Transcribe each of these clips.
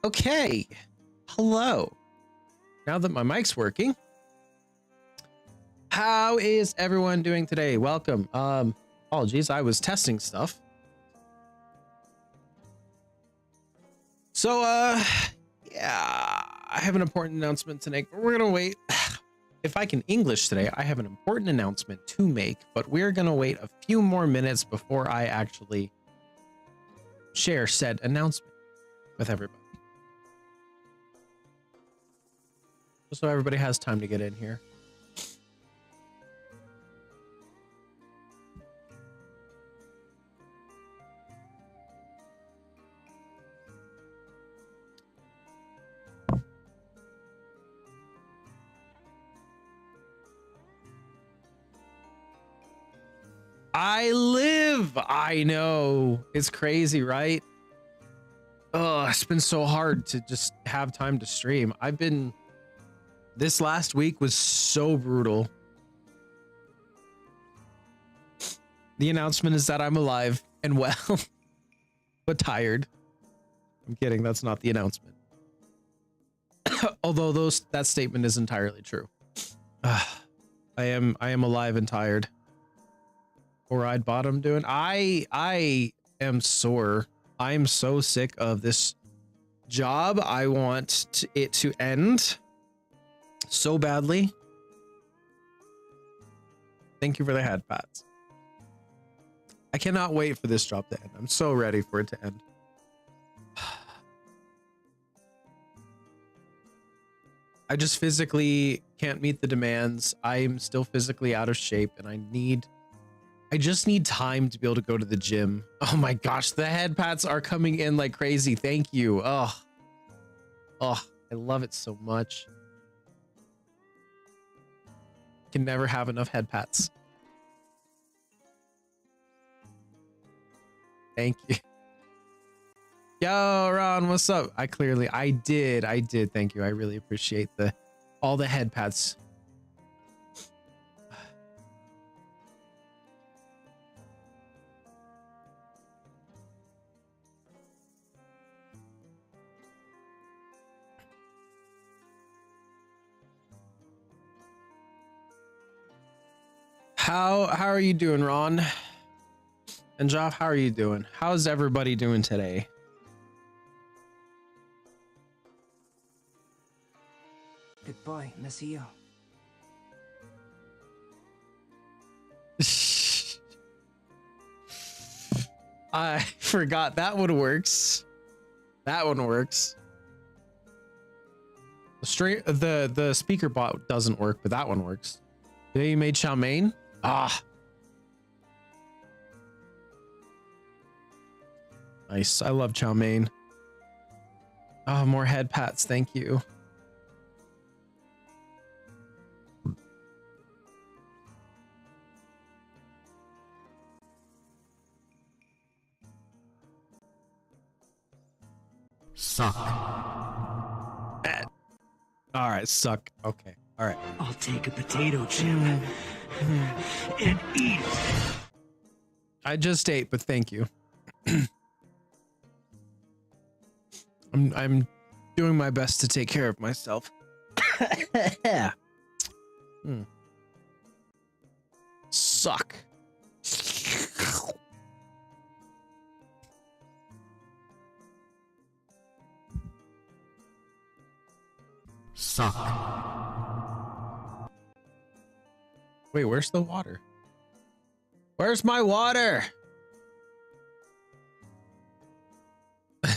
Okay. Hello. Now that my mic's working, how is everyone doing today? Welcome. Apologies, I was testing stuff. So, yeah, I have an important announcement to make, but we're gonna wait. If I can English today, I have an important announcement to make, but we're gonna wait a few more minutes before I actually share said announcement with everybody. Just so everybody has time to get in here. I know, it's crazy, right? Oh, it's been so hard to just have time to stream. This last week was so brutal. The announcement is that I'm alive and well, but tired. I'm kidding, that's not the announcement. Although that statement is entirely true. I am alive and tired. Four-eyed bottom doing. I am sore. I am so sick of this job. I want it to end so badly. Thank you for the head pats. I cannot wait for this job to end. I'm so ready for it to end. I just physically can't meet the demands. I'm still physically out of shape and I just need time to be able to go to the gym. Oh my gosh, the head pats are coming in like crazy. Thank you. Oh, I love it so much. Can never have enough head pats. Thank you. Yo, Ron, what's up? I did. Thank you. I really appreciate all the head pats. How are you doing, Ron? And Joff, how are you doing? How's everybody doing today? Goodbye, Monsieur. I forgot that one works. That one works. The speaker bot doesn't work, but that one works. Today you made chow mein? Ah. Nice. I love chow mein. Oh, more head pats. Thank you. Suck. All right, suck. Okay. All right. I'll take a potato chip and eat it. I just ate, but thank you. I'm doing my best to take care of myself. Suck. Suck. Wait, where's the water? Where's my water? Why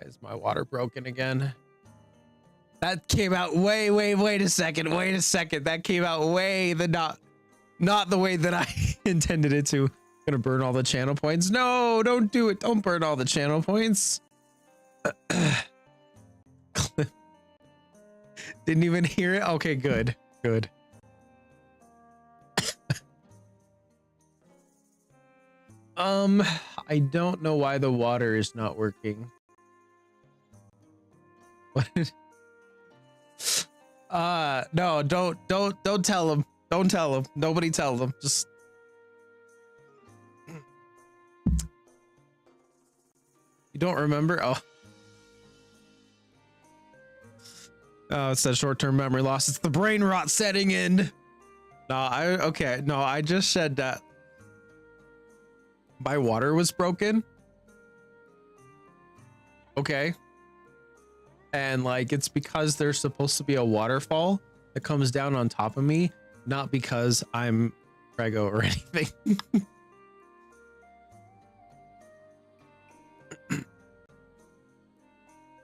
is my water broken again? That came out wait a second. That came out not the way that I intended it to. Gonna burn all the channel points. No, don't do it. Don't burn all the channel points. Didn't even hear it. Okay, good. I don't know why the water is not working. What? No, don't tell him. Don't tell him. Nobody tell him. Just You don't remember? Oh. Oh, it's that short-term memory loss. It's the brain rot setting in. No, I just said that my water was broken. Okay. And like, it's because there's supposed to be a waterfall that comes down on top of me, not because I'm Prego or anything.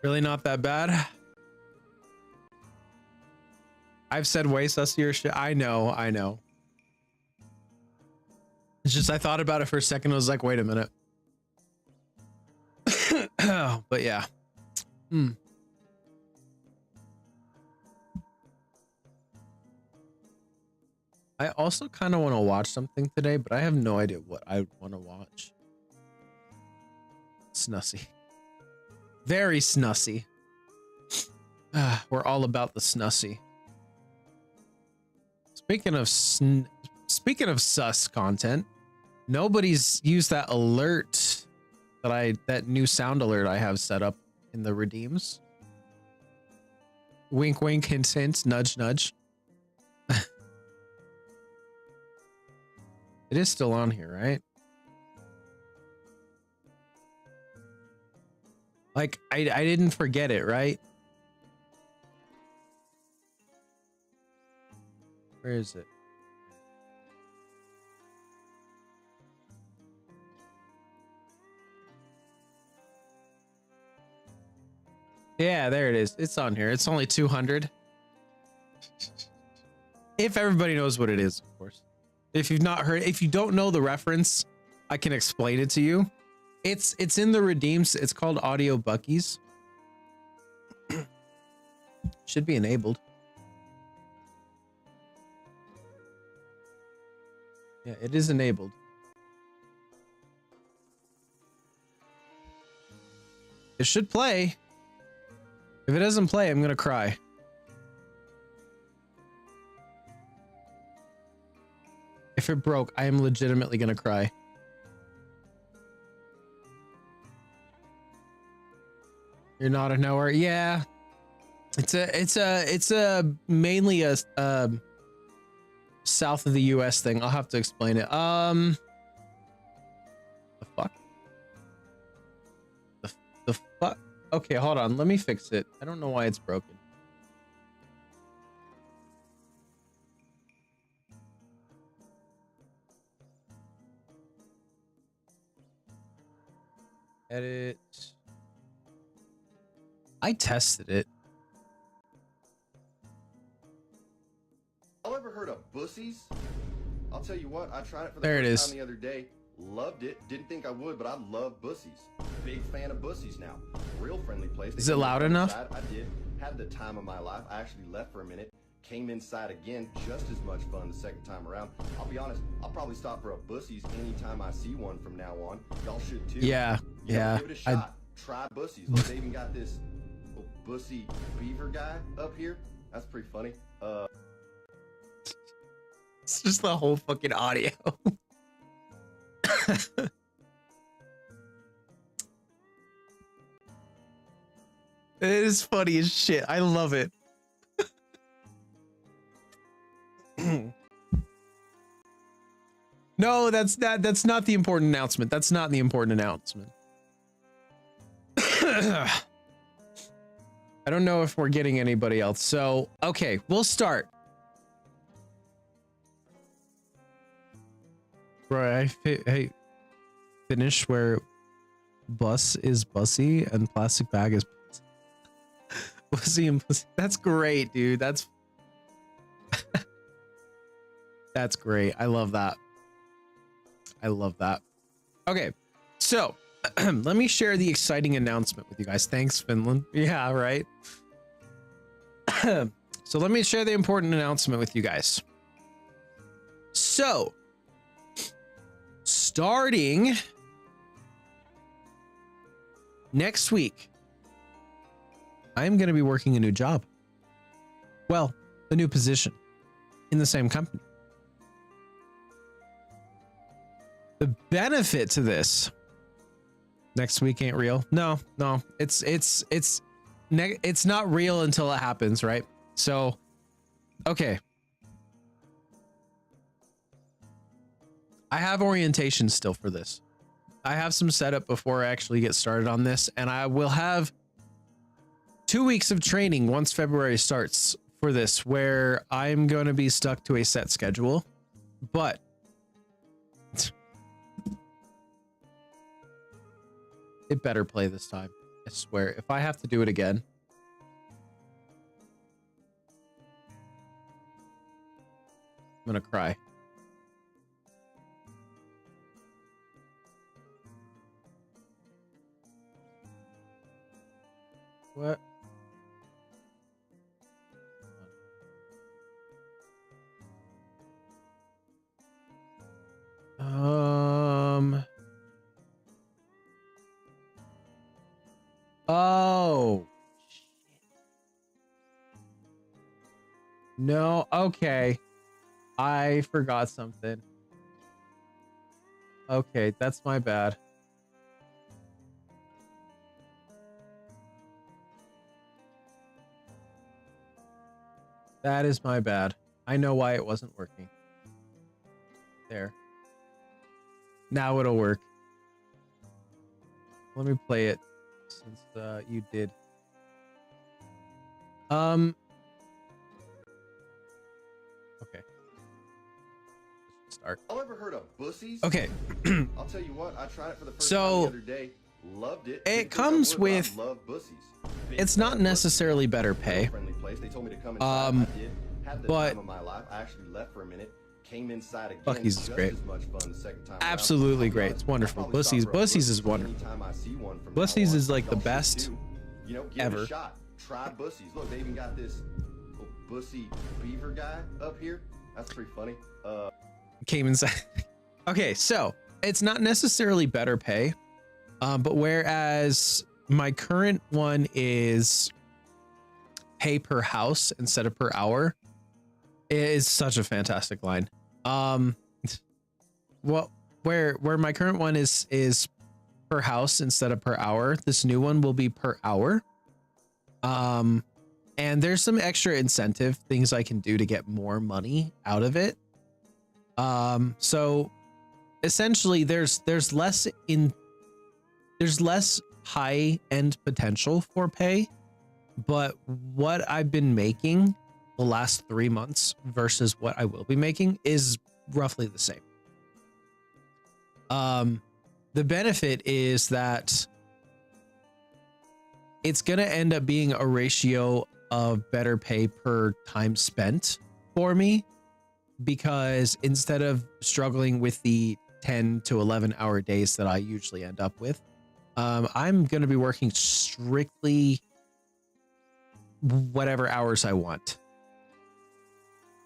Really not that bad. I've said way sussier shit. I know. It's just I thought about it for a second. I was like, wait a minute. But yeah. I also kind of want to watch something today, but I have no idea what I want to watch. Snussy. Very snussy. We're all about the snussy. Speaking of sus content, nobody's used that alert that new sound alert I have set up in the redeems. Wink, wink, hint, hint, nudge, nudge. It is still on here, right? Like, I didn't forget it, right? Where is it? Yeah, there it is. It's on here. It's only 200. If everybody knows what it is, of course. If you've not heard, if you don't know the reference, I can explain it to you. It's in the redeems. It's called Audio Buckies. Should be enabled. Yeah, it is enabled. It should play. If it doesn't play, I'm gonna cry. If it broke, I am legitimately gonna cry. You're not a knower? Yeah. It's a mainly a south of the US thing. I'll have to explain it. The fuck? The fuck? Okay, hold on. Let me fix it. I don't know why it's broken. Edit. I tested it. Y'all ever heard of bussies? I'll tell you what, I tried it for the There it first is. time the other day. Loved it. Didn't think I would, but I love bussies. Big fan of bussies now. Real friendly place. Is it loud enough? I did. Had the time of my life. I actually left for a minute. Came inside again. Just as much fun the second time around. I'll be honest, I'll probably stop for a bussies anytime I see one from now on. Y'all should too. Yeah, You know, yeah. give it a shot. Try bussies. Look, they even got this little bussy beaver guy up here. That's pretty funny. It's just the whole fucking audio. It is funny as shit. I love it. No, that's not the important announcement. That's not the important announcement. I don't know if we're getting anybody else. So, okay, we'll start. Right, hey, finish where bus is bussy and plastic bag is pussy and pussy. That's great, dude. That's that's great. I love that. I love that. Okay, so let me share the exciting announcement with you guys. Thanks, Finland. Yeah, right. So let me share the important announcement with you guys. So, starting next week, I'm going to be working a new job. Well, a new position in the same company. The benefit to this Next week ain't real. No, it's not real until it happens, right? So, okay. I have orientation still for this. I have some setup before I actually get started on this, and I will have 2 weeks of training once February starts for this, where I'm going to be stuck to a set schedule, but it better play this time. I swear, if I have to do it again, I'm gonna cry. What? Oh. No, okay. I forgot something. Okay, that's my bad. That is my bad. I know why it wasn't working. There. Now it'll work. Let me play it since you did. Okay. Start. Y'all ever heard of bussies? Okay. I'll tell you what, I tried it for the first So, time the other day. Loved it. it Didn't think I comes would, but I with- love bussies. It's not necessarily better pay. Friendly place. They told me to come inside. I did. Had the but- time of my life. I actually left for a minute. Came inside again. Buc-ee's is just great. as much fun the second time Absolutely around. great. It's wonderful. I'll probably stop for a Bussies is Buc-ee's wonderful. anytime I see one from Bussies now on. is like the Y'all should best too. You know, give it ever. a shot. Try bussies. Look, they even got this little bussy beaver guy up here. That's pretty funny. Came inside. Okay, so it's not necessarily better pay, but whereas my current one is pay per house instead of per hour, it is such a fantastic line. Well, where my current one is per house instead of per hour, this new one will be per hour. And there's some extra incentive things I can do to get more money out of it. So essentially there's less high end potential for pay, but what I've been making the last 3 months versus what I will be making is roughly the same. The benefit is that it's going to end up being a ratio of better pay per time spent for me, because instead of struggling with the 10 to 11 hour days that I usually end up with, I'm going to be working strictly whatever hours I want.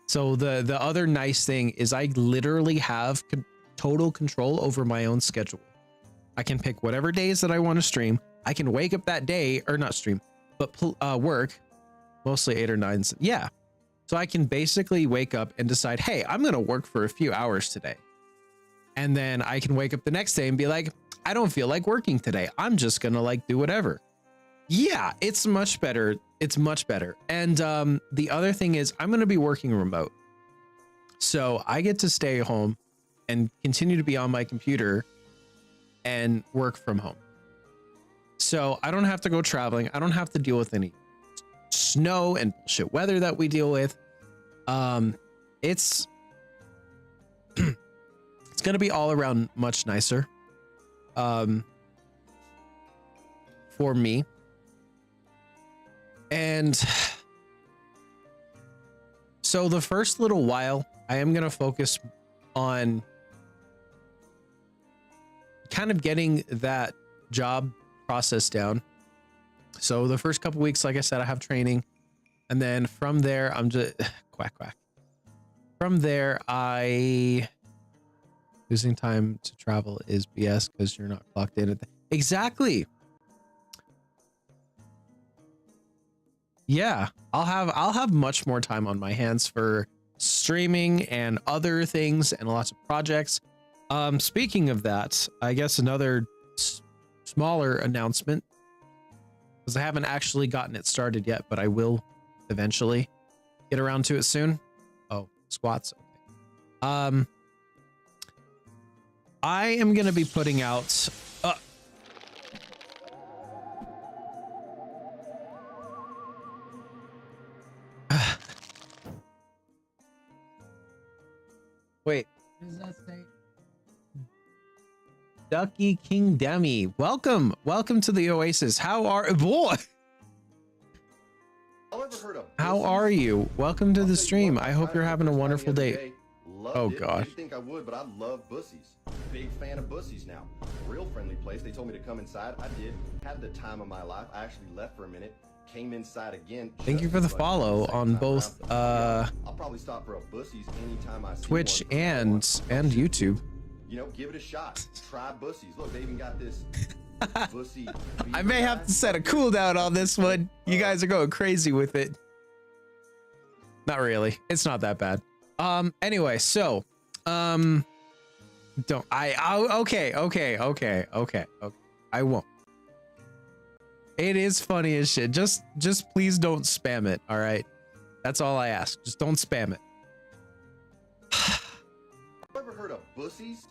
So the other nice thing is I literally have total control over my own schedule. I can pick whatever days that I want to stream. I can wake up that day, or not stream, but work mostly 8 or 9. Yeah. So I can basically wake up and decide, hey, I'm going to work for a few hours today. And then I can wake up the next day and be like, I don't feel like working today. I'm just going to like do whatever. Yeah, it's much better. It's much better. And the other thing is I'm going to be working remote. So I get to stay home and continue to be on my computer and work from home. So I don't have to go traveling. I don't have to deal with any snow and bullshit weather that we deal with. It's it's going to be all around much nicer for me. And so the first little while, I am going to focus on kind of getting that job process down. So the first couple weeks, like I said, I have training. And then from there, I'm just quack, quack. From there, losing time to travel is BS because you're not clocked in at exactly. Yeah, I'll have much more time on my hands for streaming and other things and lots of projects. Speaking of that, I guess another smaller announcement, because I haven't actually gotten it started yet, but I will eventually get around to it soon. Oh, squats. Okay. I am going to be putting out wait, what does that say? Ducky King Demi, welcome to the Oasis. How are boy? How are you? Welcome to the stream. I hope you're having a wonderful day. Oh gosh. Didn't think I would, but I love Bussies. Big fan of Bussies now. Real friendly place. They told me to come inside. I did. Had the time of my life. I actually left for a minute. Came inside again. Thank you for the follow on both I'll probably stop for a Bussies anytime I see Twitch one. and YouTube. You know, give it a shot. Try Bussies. Look, they even got this Bussy. I may have to set a cooldown on this one. You guys are going crazy with it. Not really. It's not that bad. Anyway, so okay. I won't. It is funny as shit. Just please don't spam it, all right? That's all I ask. Just don't spam it. Ever heard of Bussies?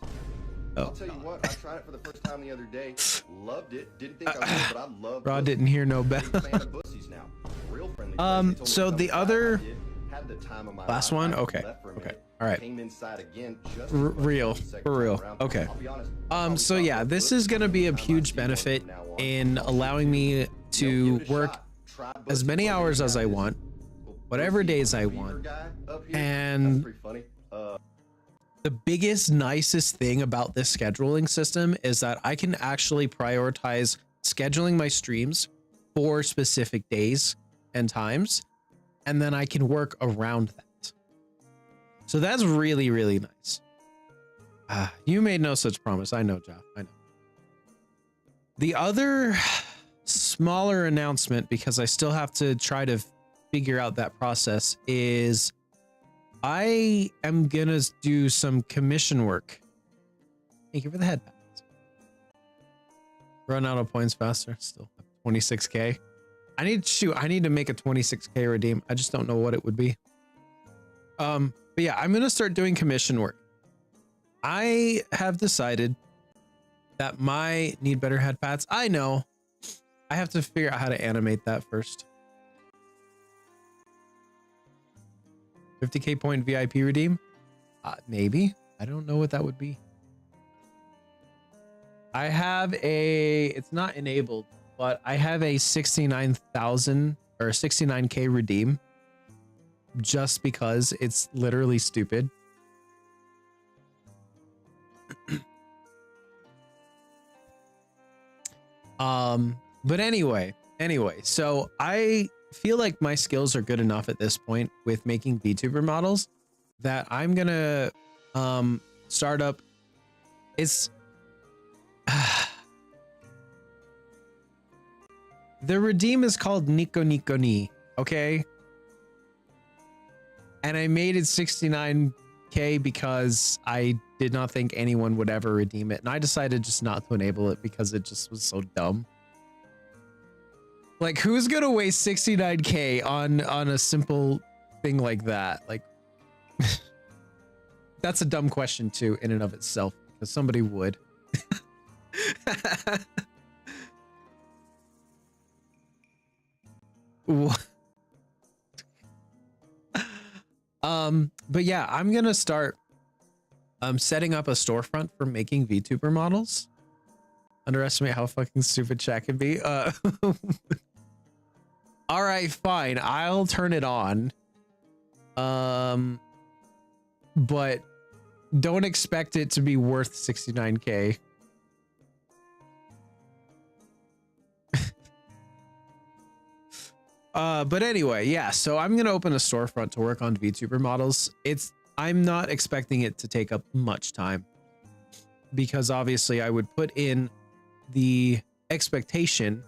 Oh, I'll tell you what, I tried it for the first time the other day. Loved it. Didn't think I would, but I love Rod didn't hear no bell. Big fan of Bussies now. Real friendly place. They told me So to come the inside. other I did. Had the time of my last life. one? I Okay. left for a Okay. minute. All right. Came inside again just Real. For real. Okay. I'll be honest, So yeah, this is going to be a huge benefit in allowing me to work as many hours as I want, whatever days I want. And the biggest, nicest thing about this scheduling system is that I can actually prioritize scheduling my streams for specific days and times, and then I can work around that. So that's really, really nice. You made no such promise. I know, Jeff. I know. The other smaller announcement, because I still have to try to figure out that process, is I am gonna do some commission work. Thank you for the head pads. Run out of points faster. Still 26k. I need to make a 26k redeem. I just don't know what it would be. But yeah, I'm gonna start doing commission work. I have decided that my need better head pads. I know. I have to figure out how to animate that first. 50k point VIP redeem? Maybe. I don't know what that would be. I have it's not enabled, but I have a 69,000 or 69k redeem just because it's literally stupid. But anyway, so I feel like my skills are good enough at this point with making VTuber models that I'm gonna start up. It's the redeem is called Nico Nico Ni, okay? And I made it 69k because I did not think anyone would ever redeem it, and I decided just not to enable it because it just was so dumb. Like, who's gonna waste 69k on a simple thing like that? Like, that's a dumb question too in and of itself, because somebody would. But yeah, I'm gonna start setting up a storefront for making VTuber models. Underestimate how fucking stupid chat can be. All right, fine. I'll turn it on. But don't expect it to be worth 69k. But anyway, yeah, so I'm gonna open a storefront to work on VTuber models. I'm not expecting it to take up much time, because obviously I would put in the expectation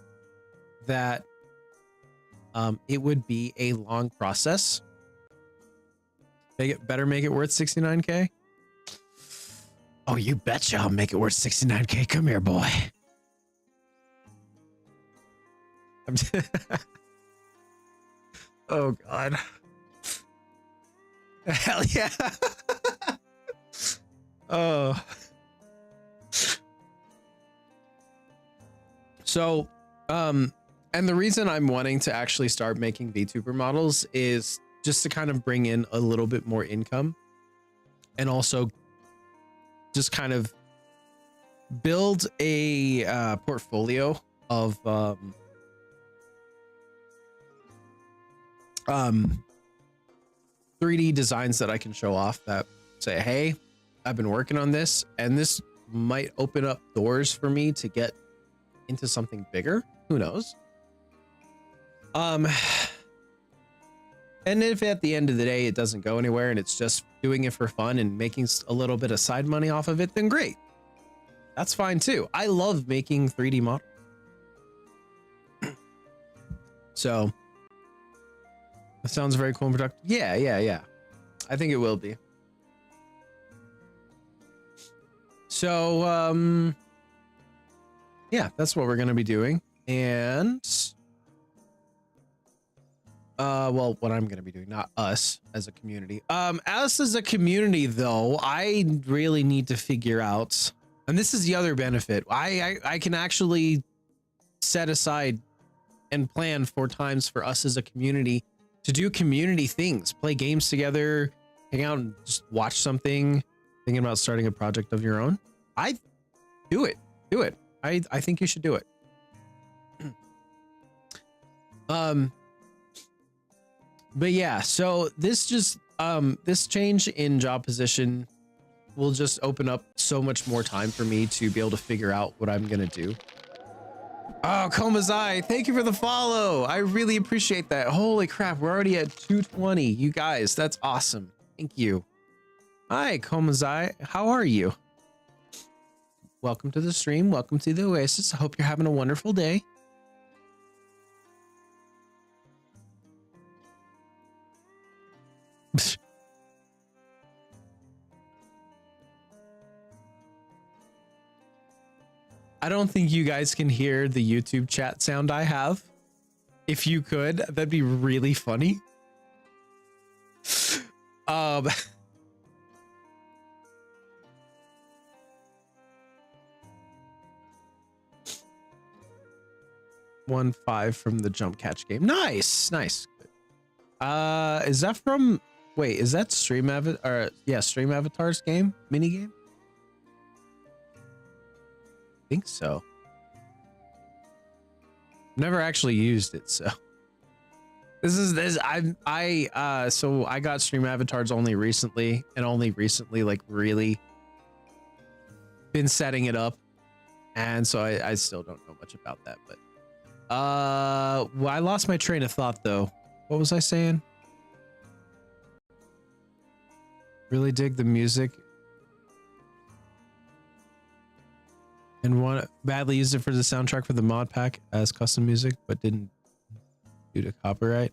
that it would be a long process. Better make it worth 69k. Oh, you betcha I'll make it worth 69k. Come here, boy. Oh God. Hell yeah. Oh. So, and the reason I'm wanting to actually start making VTuber models is just to kind of bring in a little bit more income, and also just kind of build a portfolio of 3D designs that I can show off that say, hey, I've been working on this, and this might open up doors for me to get into something bigger. Who knows? And if at the end of the day it doesn't go anywhere and it's just doing it for fun and making a little bit of side money off of it, then great. That's fine too. I love making 3D models. So that sounds very cool and productive. Yeah. I think it will be. So, yeah, that's what we're going to be doing. And, well, what I'm going to be doing, not us as a community. Us as a community, though, I really need to figure out, and this is the other benefit. I can actually set aside and plan for times for us as a community to do community things, play games together, hang out and just watch something, thinking about starting a project of your own. I do it. I think you should do it. But yeah, so this just this change in job position will just open up so much more time for me to be able to figure out what I'm gonna do. Oh, Komazai, thank you for the follow. I really appreciate that. Holy crap, we're already at 220. You guys, that's awesome. Thank you. Hi, Komazai. How are you? Welcome to the stream. Welcome to the Oasis. I hope you're having a wonderful day. I don't think you guys can hear the YouTube chat sound I have. If you could, that'd be really funny. 1-5 from the jump catch game. Nice. Is that from, wait, is that Stream Avatar's game? Mini game? I think so. Never actually used it, so so I got Stream Avatars only recently, like really been setting it up, and so I still don't know much about that. But well, I lost my train of thought though. What was I saying? Really dig the music. And badly used it for the soundtrack for the mod pack as custom music, but didn't due to copyright.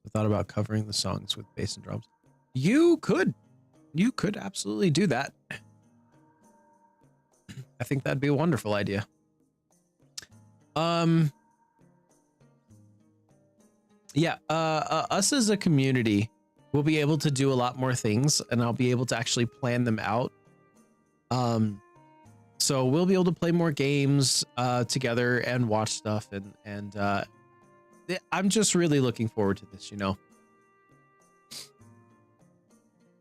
I thought about covering the songs with bass and drums. You could absolutely do that. I think that'd be a wonderful idea. Yeah, us as a community will be able to do a lot more things, and I'll be able to actually plan them out. So we'll be able to play more games together and watch stuff, and I'm just really looking forward to this, you know.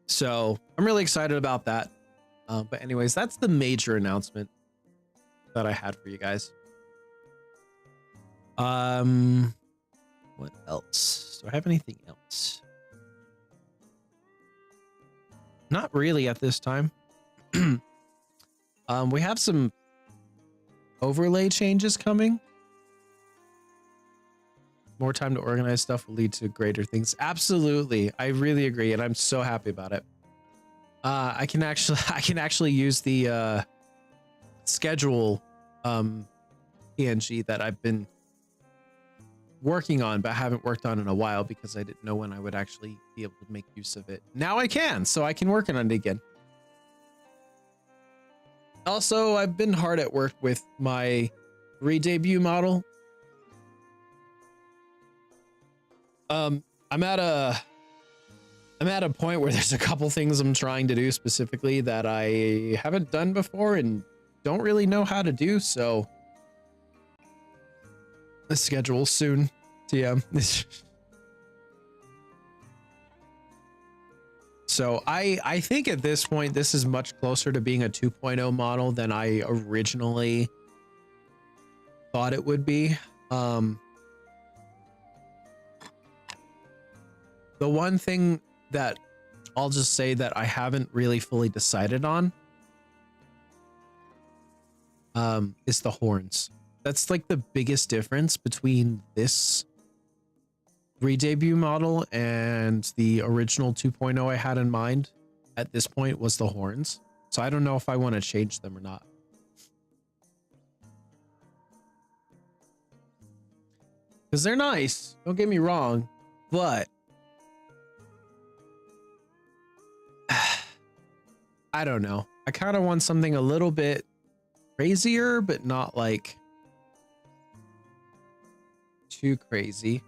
So I'm really excited about that. But anyways, that's the major announcement that I had for you guys. What else? Do I have anything else? Not really at this time. We have some overlay changes coming. More time to organize stuff will lead to greater things. Absolutely. I really agree, and I'm so happy about it. I can actually use the schedule PNG that I've been working on, but haven't worked on in a while because I didn't know when I would actually be able to make use of it. Now I can, so I can work on it again. Also, I've been hard at work with my re-debut model. I'm at a point where there's a couple things I'm trying to do specifically that I haven't done before and don't really know how to do, so the schedule soon. TM. So I think at this point this is much closer to being a 2.0 model than I originally thought it would be. The one thing that I'll just say that I haven't really fully decided on is the horns. That's like the biggest difference between this re-debut model and the original 2.0 I had in mind at this point was the horns. So I don't know if I want to change them or not. Because they're nice, don't get me wrong, but I don't know. I kind of want something a little bit crazier, but not like too crazy.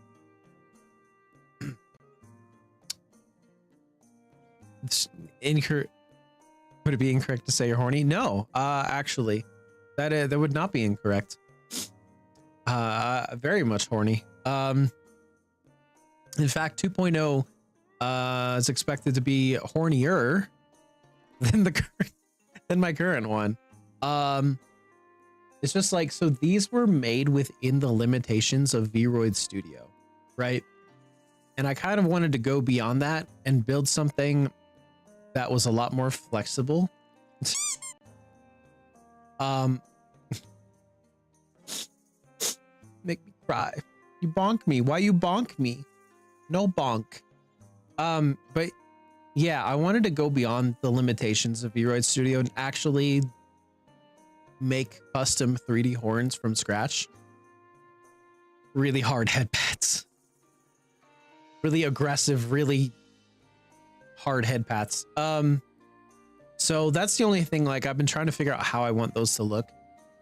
Would it be incorrect to say you're horny? No, actually, that would not be incorrect. Very much horny. In fact, 2.0 is expected to be hornier than my current one. It's just like, so these were made within the limitations of Vroid Studio, right? And I kind of wanted to go beyond that and build something that was a lot more flexible. Make me cry. You bonk me. Why you bonk me? No bonk. But yeah, I wanted to go beyond the limitations of Vroid Studio and actually make custom 3D horns from scratch. Really hard headpads. Really aggressive, really hard head pats. So that's the only thing, like, I've been trying to figure out how I want those to look,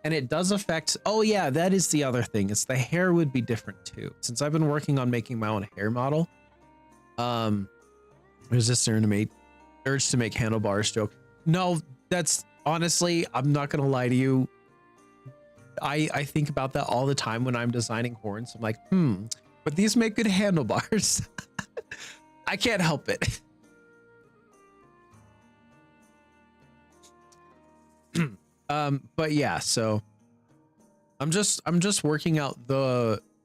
and it does affect, oh yeah, that is the other thing, it's the hair would be different too. Since I've been working on making my own hair model, there's this urge to make handlebars joke. No, that's honestly, I'm not gonna lie to you, I think about that all the time when I'm designing horns. I'm like, but these make good handlebars. I can't help it. But yeah, so I'm just working out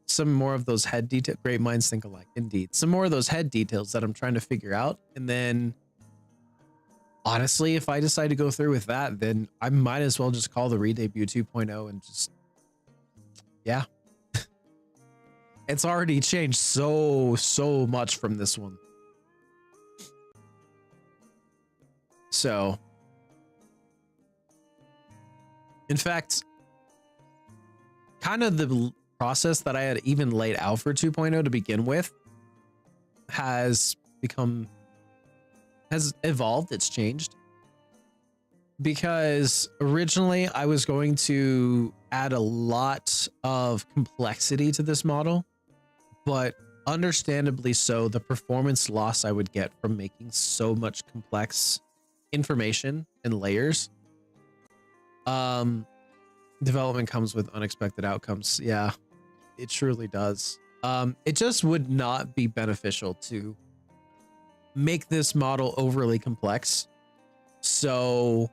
some more of those head detail. Great minds think alike, indeed. Some more of those head details that I'm trying to figure out, and then honestly, if I decide to go through with that, then I might as well just call the re-debut 2.0 and just, yeah. It's already changed so much from this one. So, in fact, kind of the process that I had even laid out for 2.0 to begin with has evolved, it's changed. Because originally I was going to add a lot of complexity to this model, but understandably so, the performance loss I would get from making so much complex information and layers. Development comes with unexpected outcomes. Yeah, it truly does. It just would not be beneficial to make this model overly complex. So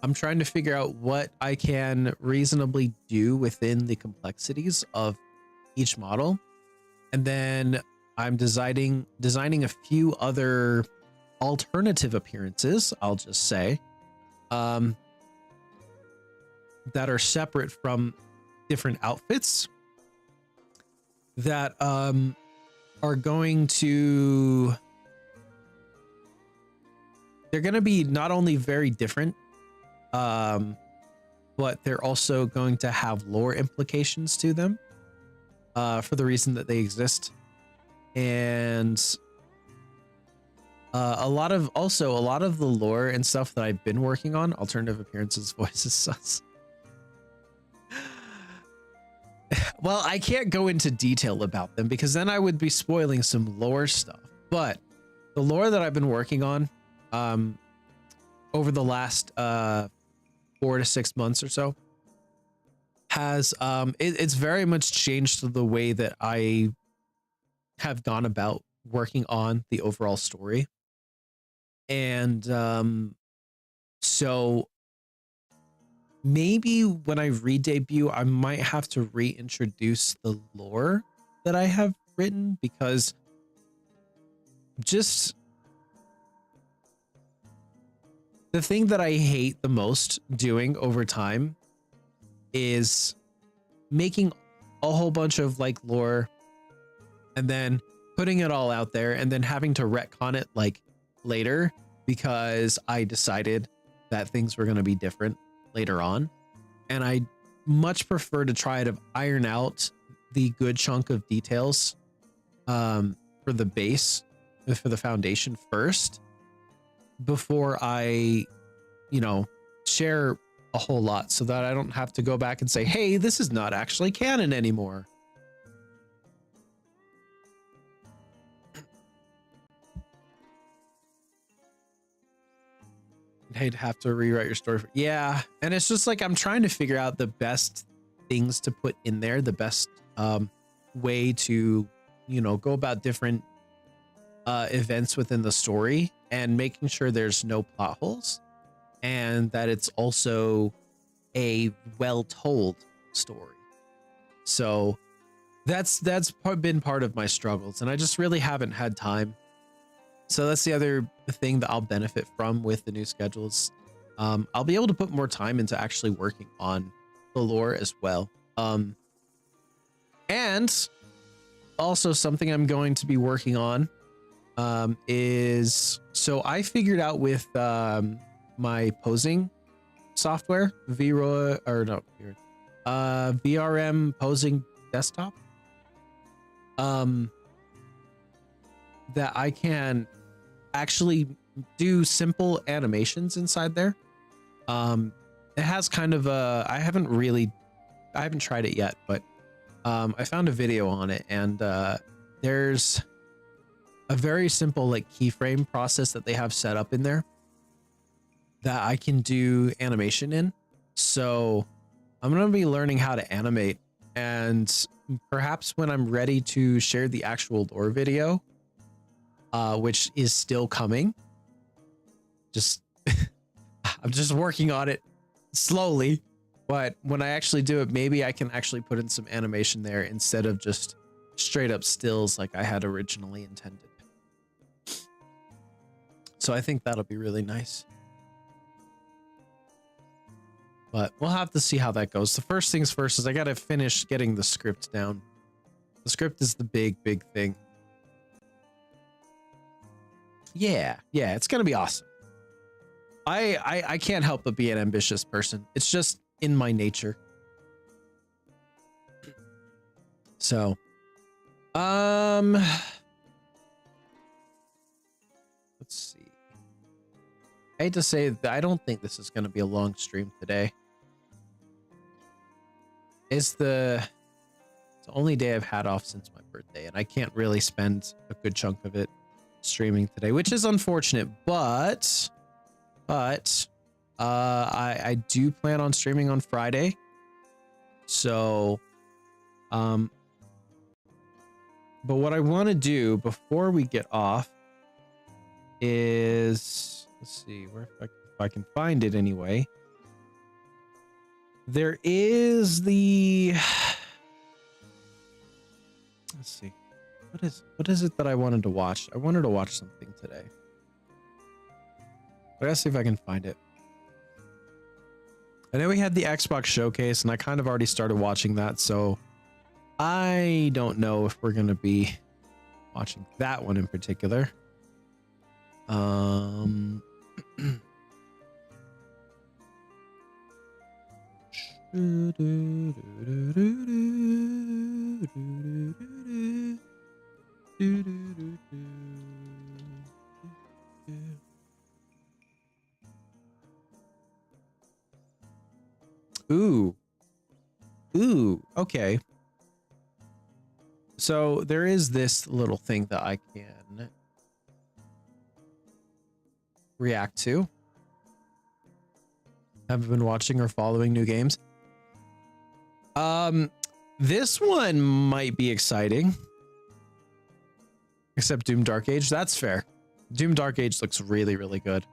I'm trying to figure out what I can reasonably do within the complexities of each model. And then I'm designing a few other alternative appearances, I'll just say, that are separate from different outfits that are going to, they're going to be not only very different, but they're also going to have lore implications to them, for the reason that they exist. And a lot of the lore and stuff that I've been working on, alternative appearances, voices, sus. well, I can't go into detail about them because then I would be spoiling some lore stuff. But the lore that I've been working on over the last 4 to 6 months or so has it's very much changed the way that I have gone about working on the overall story. And so maybe when I re-debut, I might have to reintroduce the lore that I have written, because just the thing that I hate the most doing over time is making a whole bunch of like lore and then putting it all out there and then having to retcon it like later because I decided that things were going to be different later on. And I much prefer to try to iron out the good chunk of details for the base, for the foundation first, before I, you know, share a whole lot, so that I don't have to go back and say, hey, this is not actually canon anymore. I'd have to rewrite your story. Yeah. And it's just like, I'm trying to figure out the best things to put in there, the best way to, you know, go about different events within the story, and making sure there's no plot holes and that it's also a well-told story. So that's been part of my struggles, and I just really haven't had time. So that's the other thing that I'll benefit from with the new schedules. I'll be able to put more time into actually working on the lore as well. And also something I'm going to be working on is, so I figured out with my posing software, VRM posing desktop, that I can actually do simple animations inside there. It has kind of a, I haven't tried it yet, but I found a video on it, and there's a very simple like keyframe process that they have set up in there that I can do animation in. So I'm going to be learning how to animate, and perhaps when I'm ready to share the actual lore video, which is still coming, just I'm just working on it slowly, but when I actually do it, maybe I can actually put in some animation there instead of just straight up stills like I had originally intended. So I think that'll be really nice. But we'll have to see how that goes. The first things first is I got to finish getting the script down. The script is the big thing. Yeah, it's gonna be awesome. I can't help but be an ambitious person. It's just in my nature. So, let's see. I hate to say that I don't think this is gonna be a long stream today. It's the only day I've had off since my birthday, and I can't really spend a good chunk of it streaming today, which is unfortunate, but I do plan on streaming on Friday. So but what I want to do before we get off is, let's see where, if I can find it anyway. There is the, let's see. What is it that I wanted to watch? I wanted to watch something today. I gotta see if I can find it. I know we had the Xbox showcase, and I kind of already started watching that, so I don't know if we're gonna be watching that one in particular. Ooh, okay. So there is this little thing that I can react to. Haven't been watching or following new games. This one might be exciting. Except Doom Dark Age, that's fair. Doom Dark Age looks really, really good.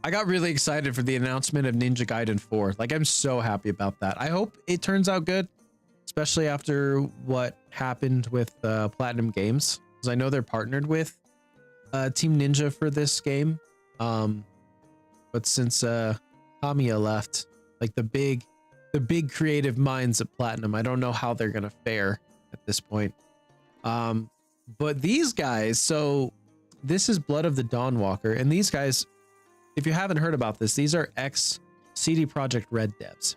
I got really excited for the announcement of Ninja Gaiden 4. Like, I'm so happy about that. I hope it turns out good, especially after what happened with Platinum Games, because I know they're partnered with Team Ninja for this game. But since Kamiya left, like the big creative minds at Platinum, I don't know how they're gonna fare at this point. But these guys, so this is Blood of the Dawnwalker, and these guys, if you haven't heard about this, these are ex CD Projekt Red devs.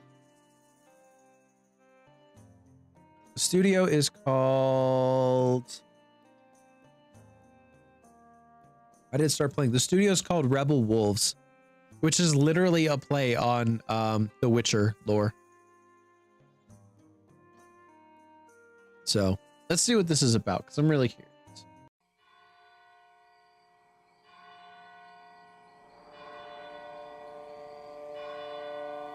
The studio is called... I didn't start playing. The studio is called Rebel Wolves, which is literally a play on the Witcher lore. So let's see what this is about, because I'm really curious.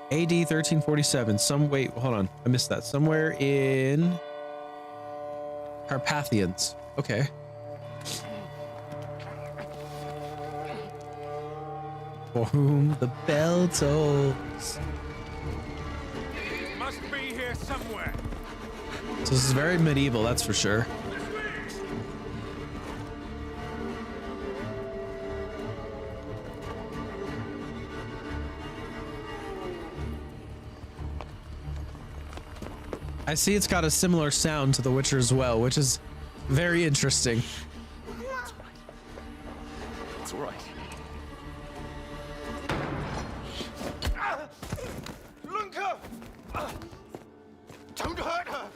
AD 1347. Wait, hold on. I missed that. Somewhere in Carpathians. Okay. For whom the bell tolls. Must be here somewhere. So this is very medieval, that's for sure. I see it's got a similar sound to The Witcher as well, which is very interesting. It's all right. Lunka! Don't hurt her!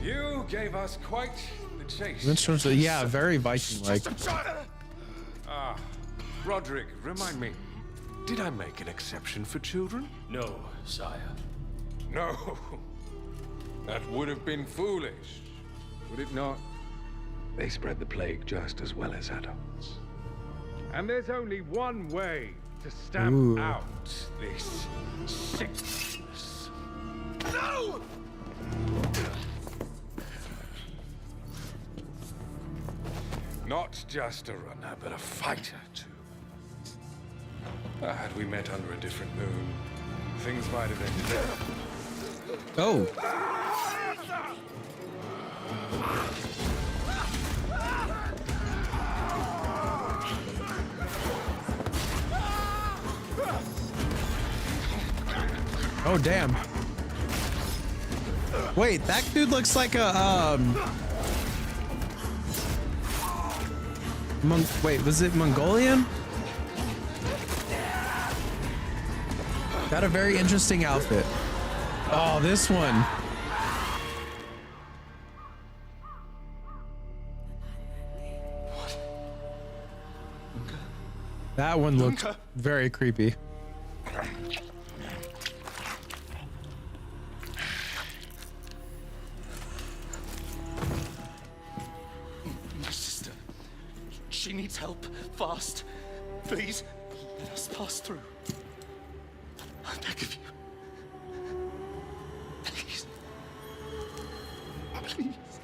You gave us quite the chase. In terms of, yeah, very Viking-like. Ah, Roderick, remind me, did I make an exception for children? No, sire. No. That would have been foolish, would it not? They spread the plague just as well as adults. And there's only one way to stamp out this sickness. No! Not just a runner, but a fighter, too. Had we met under a different moon, things might have ended there. Oh. Oh, damn. Wait, that dude looks like a, wait, was it Mongolian? Got a very interesting outfit. Oh, this one. That one looked very creepy. My sister. She needs help. Fast. Please, let us pass through. I beg of you. Please. Please.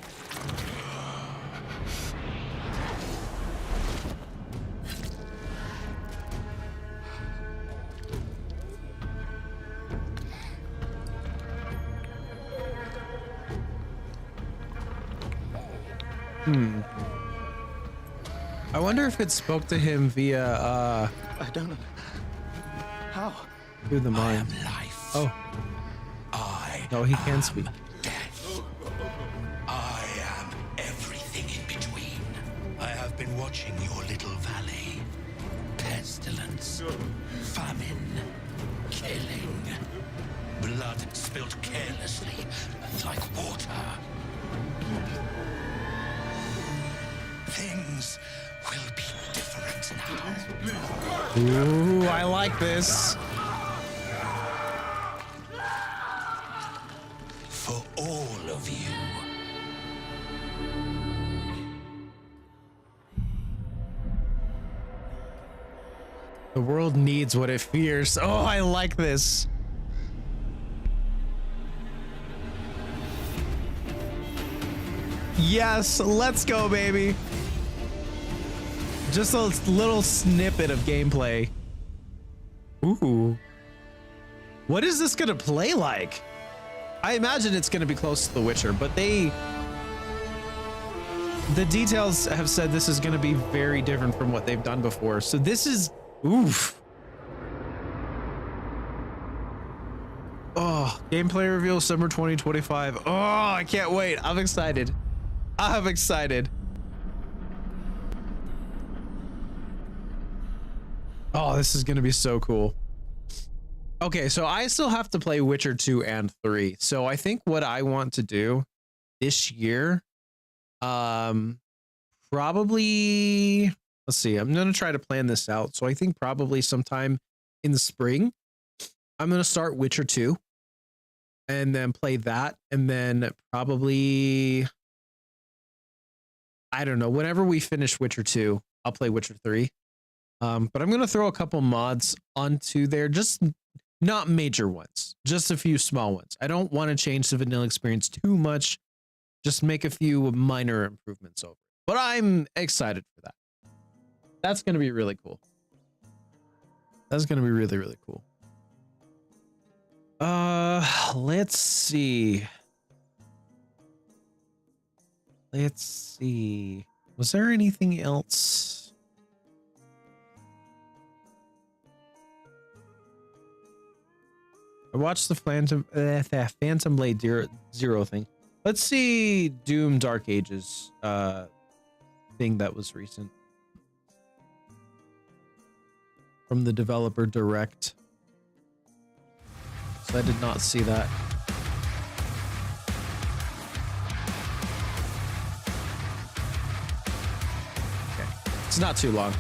I wonder if it spoke to him via I don't know. How? through the mind. Life. Oh, I no, he can speak. death. I am everything in between. I have been watching your little valley. Pestilence, famine, killing, blood spilt carelessly like water. Things will be different now. Ooh, I like this. For all The world needs what it fears. Oh, I like this. Yes, let's go, baby. Just a little snippet of gameplay. Ooh. What is this gonna play like? I imagine it's gonna be close to The Witcher, but the details have said this is gonna be very different from what they've done before. So this is, oof. Oh, gameplay reveal summer 2025. Oh, I can't wait. I'm excited. I'm excited. Oh, this is gonna be so cool. Okay, so I still have to play Witcher 2 and 3. So I think what I want to do this year, probably, let's see, I'm gonna try to plan this out. So I think probably sometime in the spring, I'm gonna start Witcher 2 and then play that, and then probably, I don't know, whenever we finish Witcher 2, I'll play Witcher 3. But I'm gonna throw a couple mods onto there, just not major ones, just a few small ones. I don't want to change the vanilla experience too much, just make a few minor improvements over it. But I'm excited for that. That's gonna be really cool. That's gonna be really, really cool. Let's see. Let's see. Was there anything else? I watched the Phantom Blade Zero thing. Let's see Doom Dark Ages thing that was recent from the developer Direct. So I did not see that. Okay, it's not too long.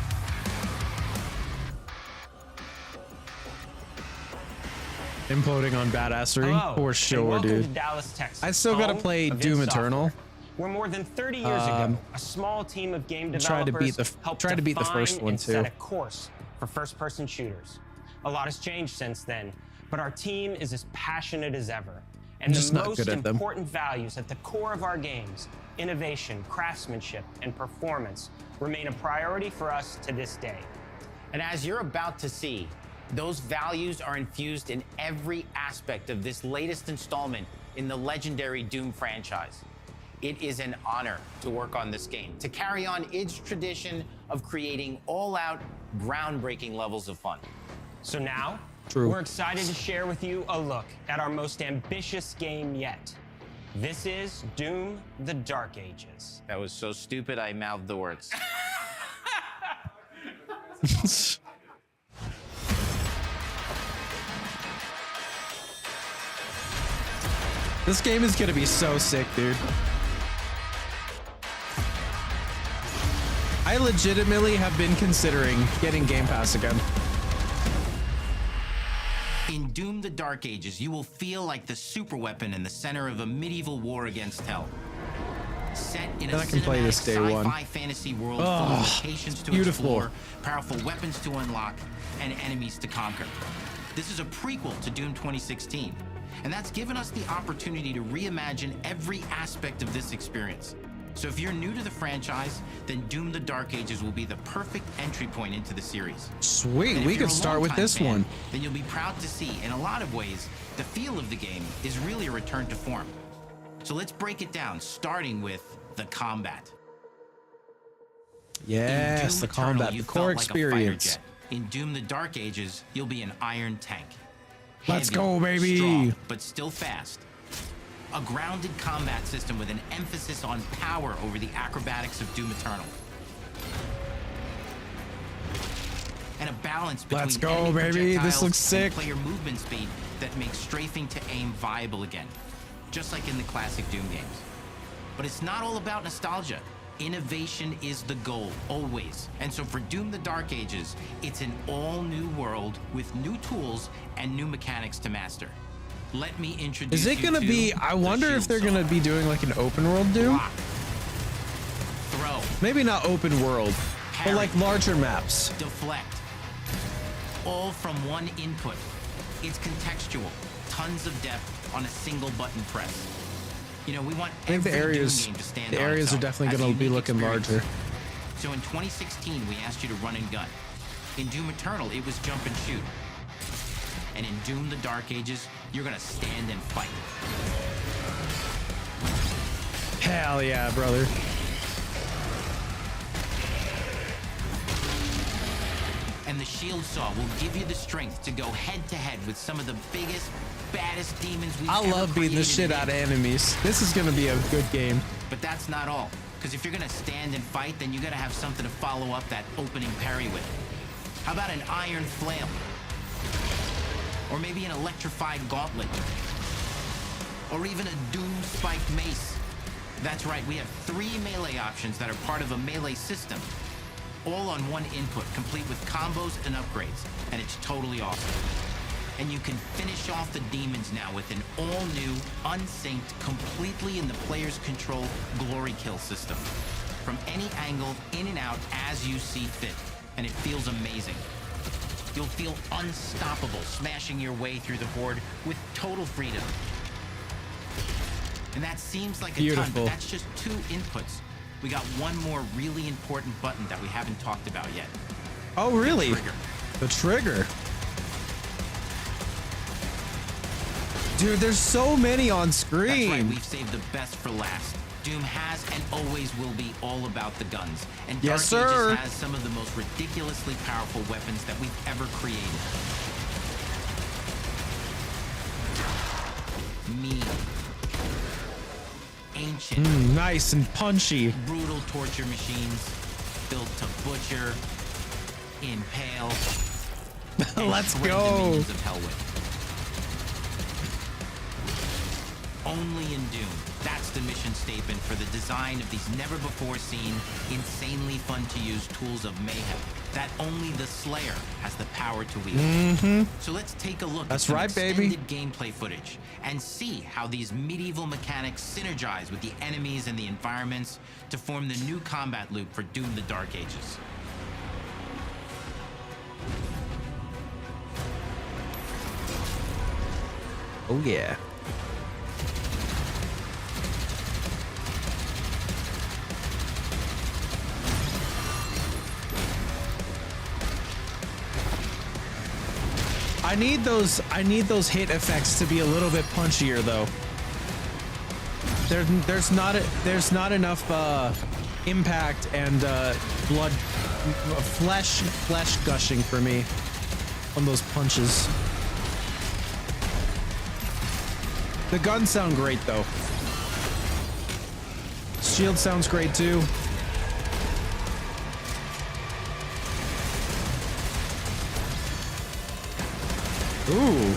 Imploding on badassery. Hello, For sure, and welcome dude. to Dallas, Texas, I still gotta home play of Doom id Eternal. Software, where more than 30 years ago, a small team of game try to beat developers the- helped try to beat the define first one, and too. set a course for first-person shooters. A lot has changed since then, but our team is as passionate as ever. And just the not most good at them. important values at the core of our games, innovation, craftsmanship, and performance, remain a priority for us to this day. And as you're about to see, those values are infused in every aspect of this latest installment in the legendary Doom franchise. It is an honor to work on this game, to carry on its tradition of creating all-out, groundbreaking levels of fun. So now, True. we're excited to share with you a look at our most ambitious game yet. This is Doom: The Dark Ages. That was so stupid, I mouthed the words. This game is gonna be so sick, dude. I legitimately have been considering getting Game Pass again. In Doom: The Dark Ages, you will feel like the superweapon in the center of a medieval war against hell. Set in a I can play cinematic this day one. sci-fi fantasy world Oh, full of locations to beautiful. explore, powerful weapons to unlock, and enemies to conquer. This is a prequel to Doom 2016, and that's given us the opportunity to reimagine every aspect of this experience. So if you're new to the franchise, then Doom: The Dark Ages will be the perfect entry point into the series. Sweet, And if we you're could a start with longtime this fan, one. Then you'll be proud to see, in a lot of ways, the feel of the game is really a return to form. So let's break it down, starting with the combat. Yes, In the Doom Eternal, combat, you the felt core like a fighter experience. jet. In Doom: The Dark Ages, you'll be an iron tank. Let's Heavy, go, baby. strong, but still fast. A grounded combat system with an emphasis on power over the acrobatics of Doom Eternal. And a balance between Let's go, enemy baby. This projectiles looks sick. and player movement speed that makes strafing to aim viable again, just like in the classic Doom games. But it's not all about nostalgia. Innovation is the goal, always. And so for Doom: The Dark Ages, it's an all-new world with new tools and new mechanics to master. Let me introduce Is it you gonna to be, I the wonder if shield they're gonna saw. be doing like an open world Doom? Block. Throw. Maybe not open world, but like Parry. larger maps. Deflect. all from one input. It's contextual, tons of depth on a single button press. You know, we want I think every the areas, Doom game to stand the on areas its are own, definitely as a going to be unique looking experience. larger. So in 2016, we asked you to run and gun. In Doom Eternal, it was jump and shoot. And in Doom the Dark Ages, you're gonna stand and fight. Hell yeah, brother. And the Shield Saw will give you the strength to go head to head with some of the biggest, baddest demons we've I ever love beating the created shit in out of games. enemies. This is gonna be a good game. But that's not all. Because if you're gonna stand and fight, then you gotta have something to follow up that opening parry with. How about an iron flail? Or maybe an electrified gauntlet? Or even a doom spiked mace? That's right, we have 3 melee options that are part of a melee system. All on one input, complete with combos and upgrades. And it's totally awesome. And you can finish off the demons now with an all-new, unsynced, completely in the player's control glory kill system. From any angle, in and out, as you see fit. And it feels amazing. You'll feel unstoppable smashing your way through the horde with total freedom. And that seems like a ton, Beautiful. but that's just 2 inputs. We got one more really important button that we haven't talked about yet. Oh, really? Trigger. The trigger. Dude, there's so many on screen. That's right, we've saved the best for last. Doom has and always will be all about the guns. And Dark Yes, sir. Ages has some of the most ridiculously powerful weapons that we've ever created. Mean. Ancient. Nice and punchy. Brutal torture machines built to butcher, impale, and Let's shred the go. minions of hell with. Only in Doom. That's the mission statement for the design of these never-before-seen, insanely fun-to-use tools of mayhem that only the Slayer has the power to wield. So let's take a look That's at some right, baby. extended gameplay footage and see how these medieval mechanics synergize with the enemies and the environments to form the new combat loop for Doom the Dark Ages. Oh, yeah. I need those hit effects to be a little bit punchier though. There's not enough impact and blood flesh gushing for me on those punches. The guns sound great though. Shield sounds great too. Ooh.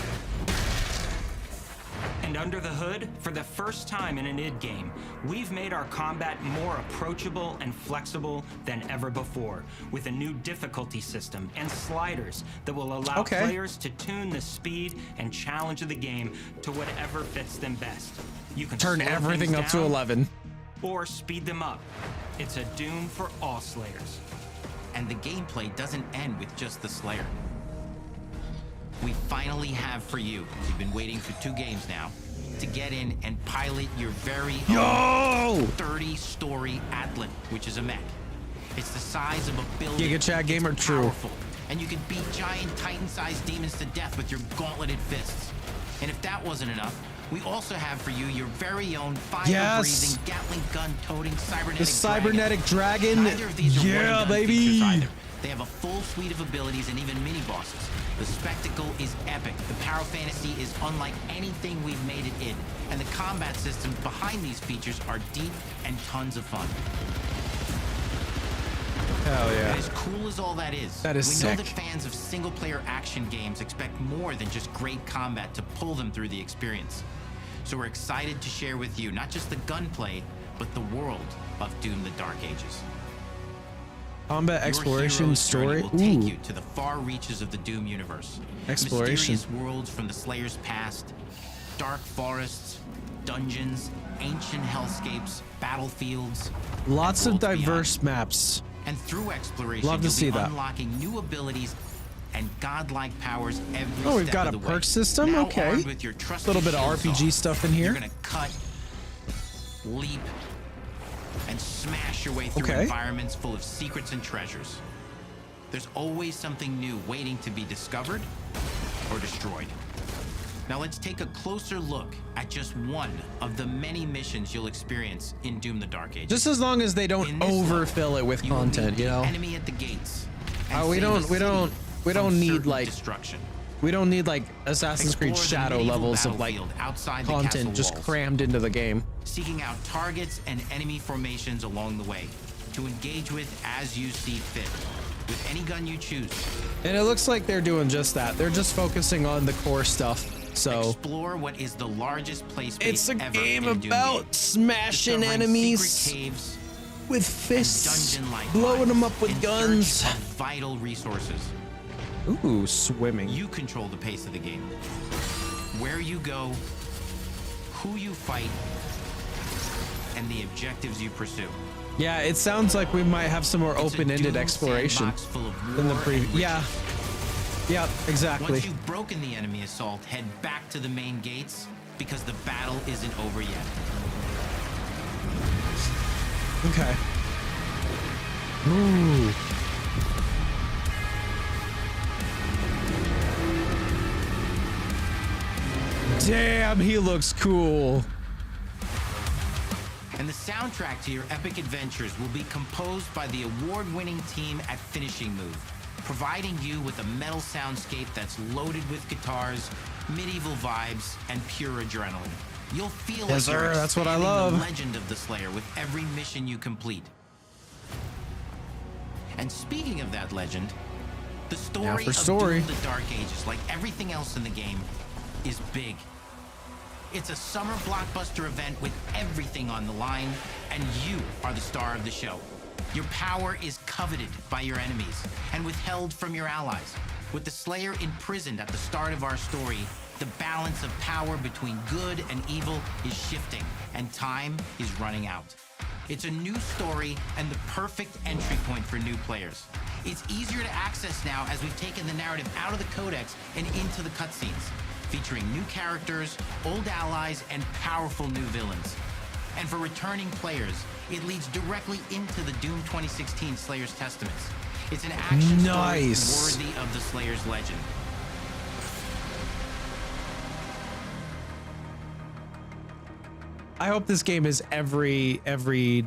And under the hood, for the first time in an id game, we've made our combat more approachable and flexible than ever before, with a new difficulty system and sliders that will allow players to tune the speed and challenge of the game to whatever fits them best. You can Turn slow everything things up to down 11. or speed them up. It's a Doom for all Slayers. And the gameplay doesn't end with just the Slayer. We finally have for you, you've been waiting for 2 games now, to get in and pilot your very own 30-story Atlan, which is a mech. It's the size of a building. Giga Chat Gamer, it's true. powerful, and you can beat giant Titan-sized demons to death with your gauntleted fists. And if that wasn't enough, we also have for you your very own fire-breathing, Gatling gun-toting cybernetic The cybernetic dragon. Neither of these are Yeah, one-and-done baby. features either. They have a full suite of abilities and even mini-bosses. The spectacle is epic. The power fantasy is unlike anything we've made it in. And the combat systems behind these features are deep and tons of fun. Hell yeah. And as cool as all that is, That is we sick. know that fans of single-player action games expect more than just great combat to pull them through the experience. So we're excited to share with you not just the gunplay, but the world of Doom the Dark Ages. Combat Your exploration hero's story. journey will take Ooh. you to the far reaches of the Doom universe. Exploration. Mysterious worlds from the Slayer's past, dark forests, dungeons, ancient hellscapes, battlefields. Lots and of worlds diverse beyond. maps. And through exploration, Love to you'll see be that. unlocking new abilities and godlike powers every Oh, we've step got of a the perk way. system. Now Okay. armed with your A trusted little bit of shield RPG saw, stuff in here. You're gonna cut, leap, and smash your way through Okay. environments full of secrets and treasures. There's always something new waiting to be discovered or destroyed. Now let's take a closer look at just one of the many missions you'll experience in Doom: The Dark Ages. Just as long as they don't In this overfill level, it with you will meet content, you the know. enemy at the gates. and We save a don't city from need certain like destruction. we don't need like Assassin's Creed Explore the Shadow medieval levels of like battlefield outside the content castle just walls, crammed into the game. seeking out targets and enemy formations along the way to engage with as you see fit, with any gun you choose. And it looks like they're doing just that. They're just focusing on the core stuff. So Explore what is the largest play space it's a ever game in a Doom about game. smashing Discovering enemies secret caves with and fists, dungeon-like blowing them mines up with in guns. search of vital resources. Ooh, swimming. You control the pace of the game. Where you go, who you fight, and the objectives you pursue. Yeah, it sounds like we might have some more It's a open-ended Doom exploration sandbox full of than the war previous. and Yeah. riches. Yep, exactly. Once you've broken the enemy assault, head back to the main gates because the battle isn't over yet. Okay. Ooh. Damn, he looks cool. And the soundtrack to your epic adventures will be composed by the award-winning team at Finishing Move, providing you with a metal soundscape that's loaded with guitars, medieval vibes, and pure adrenaline. You'll feel Yes, like you're sir, that's what I expanding love. the legend of the Slayer with every mission you complete. And speaking of that legend, the story for of story. Doom: The Dark Ages, like everything else in the game, is big. It's a summer blockbuster event with everything on the line, and you are the star of the show. Your power is coveted by your enemies and withheld from your allies. With the Slayer imprisoned at the start of our story, the balance of power between good and evil is shifting, and time is running out. It's a new story and the perfect entry point for new players. It's easier to access now as we've taken the narrative out of the codex and into the cutscenes, featuring new characters, old allies, and powerful new villains. And for returning players, it leads directly into the Doom 2016 Slayer's Testaments. It's an action Nice. story worthy of the Slayer's legend. I hope this game is every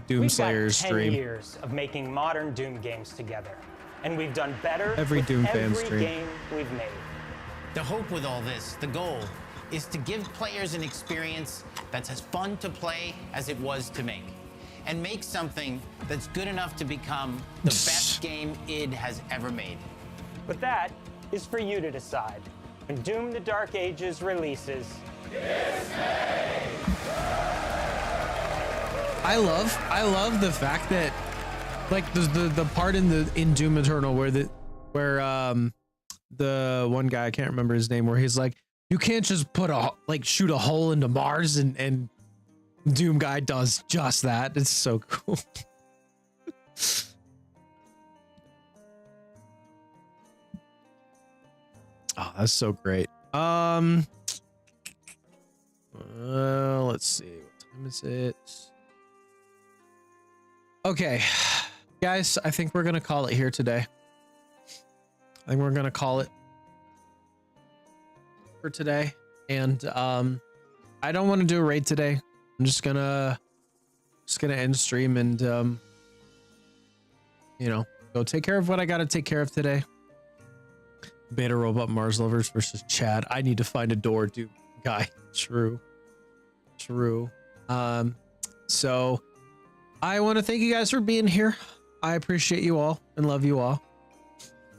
Doom Slayer's We've got 10 dream. years of making modern Doom games together, and we've done better Every with Doom fan's every dream. game we've made. The hope with all this, the goal, is to give players an experience that's as fun to play as it was to make. And make something that's good enough to become the best game id has ever made. But that is for you to decide. When Doom: The Dark Ages releases, I love the fact that like the part in Doom Eternal where the one guy, I can't remember his name, where he's like, you can't just shoot a hole into Mars, and Doom guy does just that. It's so cool. Oh, that's so great. Let's see, what time is it? Okay, guys, I think we're gonna call it here today. I think we're gonna call it for today. And I don't want to do a raid today. I'm just gonna end stream and you know, go take care of what I gotta take care of today. Beta Robot Mars Lovers versus Chad. I need to find a door, dude. Guy. True. So I want to thank you guys for being here. I appreciate you all and love you all.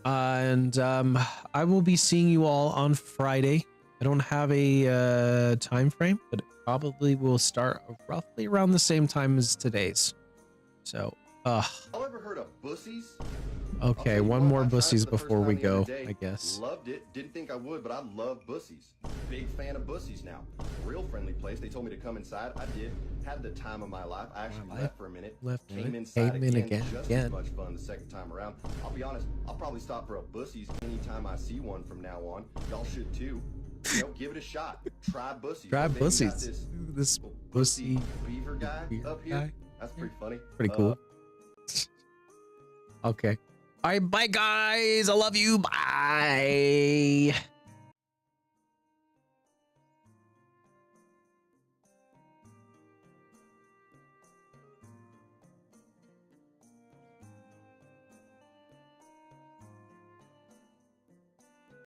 And I will be seeing you all on Friday. I don't have a time frame, but it probably will start roughly around the same time as today's. So, Y'all ever heard of bussies? okay, one more bussies before we go, I guess. Loved it. Didn't think I would, but I love bussies. Big fan of bussies now. Real friendly place. They told me to come inside. I did. Had the time of my life. I actually life. left for a minute. Left Came it, inside came in again. again, Just again. as much fun the second time around. I'll be honest. I'll probably stop for a Bussies anytime I see one from now on. Y'all should too. You know, give it a shot. Try Bussies. Try Maybe you got Bussies. This Bussy beaver guy beaver up here. guy? That's pretty funny. Pretty cool. Okay. All right, bye guys. I love you. Bye.